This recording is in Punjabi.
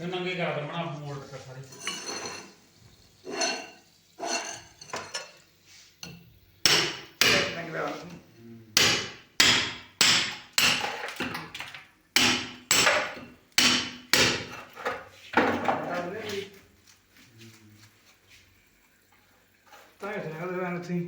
ਫਿਰ ਨੰਗੇ ਕਰਾ ਦੇ ਬਣਾ ਮੋੜ ਕਰ ਸਾਰੀ ਨੰਗੇ ਦਾ ਤਾਂ ਇਹ ਸੰਗਤ ਦੇ ਨਾਲ ਸੀ